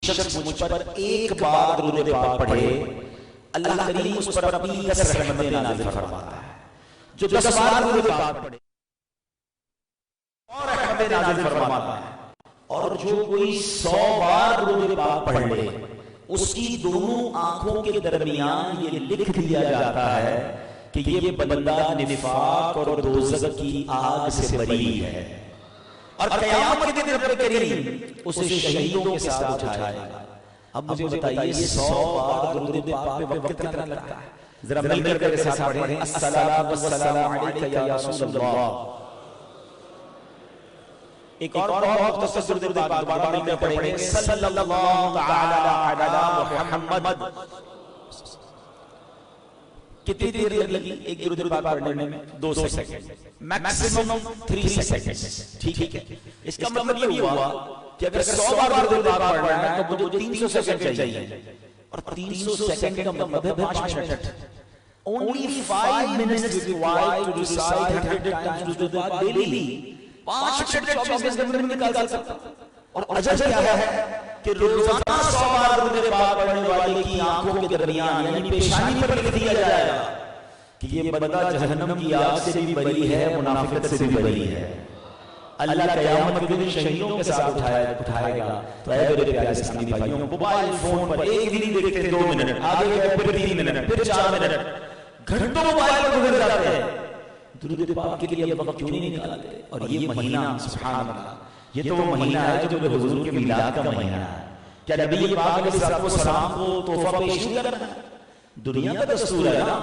شخص مجھ پر ایک بار درود پاک پڑھے اللہ کریم اس پر اپنی 10 رحمتیں نازل فرماتا ہے. جو 10 بار درود پاک پڑھے اور رحمتیں نازل فرماتا ہے. اور جو کوئی 100 بار درود پاک پڑھ لے اس کی دونوں آنکھوں کے درمیان یہ لکھ دیا جاتا ہے کہ یہ بندہ نفاق اور دوزخ کی آگ سے بری ہے. اور قیامت کے دن رب کریم اسے شہیدوں کے ساتھ اٹھائے گا. اب مجھے بتائیے 100 بار درود پاک پہ وقت کتنا لگتا ہے؟ ذرا مل کر کے ساتھ پڑھیں الصلاۃ والسلام علیک یا رسول اللہ. ایک اور بہت مختصر درود پاک دوبارہ مل کر پڑھیں گے صلی اللہ تعالی علی محمد. کتنی دیر لگی ایک درود پاک پڑھنے میں؟ 2 سیکنڈ, میکسیمم 3 سیکنڈ. ٹھیک ہے, اس کا مطلب یہ ہوا کہ اگر 100 بار درود پاک پڑھنا ہے تو مجھے 300 سیکنڈ چاہیے. اور 300 سیکنڈ کا مطلب ہے 5 minute. Only 5 minutes required to recite 100 times درود پاک daily. 5 منٹ 24 گھنٹے میں نکال سکتا. اور اجر کیا ہے کہ روزانہ 100 بار درود پاک پڑھنے والے کی آنکھوں کے درمیان یعنی پیشانی پر لکھ دیا جائے گا کہ یہ بندہ جہنم کی آگ سے بھی بری ہے, منافقت سے بھی بری ہے. اللہ قیامت کے دن شہیدوں کے ساتھ اٹھائے گا. تو اے میرے پیارے اسلامی بھائیوں, موبائل فون پر ایک دن دیکھتے 2 منٹ, آگے گئے پھر 3 منٹ, پھر 4 منٹ, گھنٹوں موبائل پر گزر جاتے ہیں. درود پاک کے لیے وقت کیوں نہیں نکالتے؟ اور یہ مہینہ سبحان اللہ, یہ تو وہ مہینہ ہے جو حضور کے میلاد کا مہینہ ہے. کیا نبی پاک علیہ الصلوۃ والسلام کو تحفہ پیش کرنا ہے؟ دنیا کا دستور ہے نا,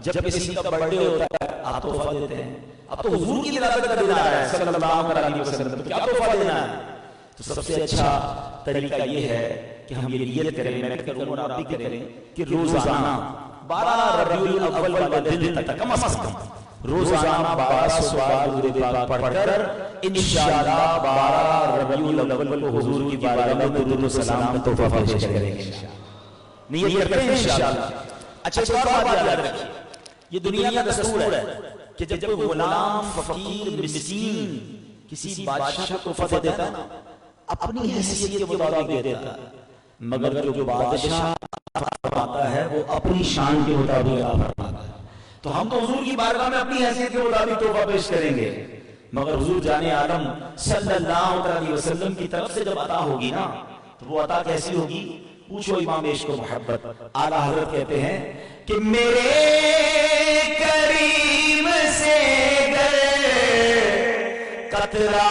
جب کسی کا برتھڈے ہوتا ہے آپ تحفہ دیتے ہیں. اب تو حضور کی ولادت کا دن آ رہا ہے صلی اللہ علیہ وسلم, تو کیا تحفہ دینا ہے؟ تو سب سے اچھا طریقہ یہ ہے کہ ہم یہ نیت کریں, میں کروں اور آپ بھی کریں کہ روزانہ 12 ربیع الاول والے دن تک کم از کم روزانہ 1200 بار درود پاک پڑھ کر انشاءاللہ 12 ربیع الاول کو حضور کی بارگاہ میں درود و سلام کا تحفہ پیش کریں گے. نیت کرتے ہیں انشاءاللہ. اچھا ایک اور بات یاد رکھیے, یہ دنیا کا دستور ہے کہ جب کوئی غلام, فقیر, مسکین کسی بادشاہ کو تحفہ دیتا ہے نا اپنی حیثیت کے مطابق دیتا ہے, مگر جو بادشاہ فرماتا ہے وہ اپنی شان کے مطابق فرماتا ہے. تو ہم تو حضور کی بارگاہ میں اپنی حیثیت کے مطابق تحفہ پیش کریں گے, مگر حضور جان عالم صلی اللہ علیہ وسلم کی طرف سے جب عطا ہوگی نا تو وہ عطا کیسی ہوگی؟ پوچھو امام عشق و محبت. اعلیٰ حضرت کہتے ہیں کہ میرے کریم سے گر قطرہ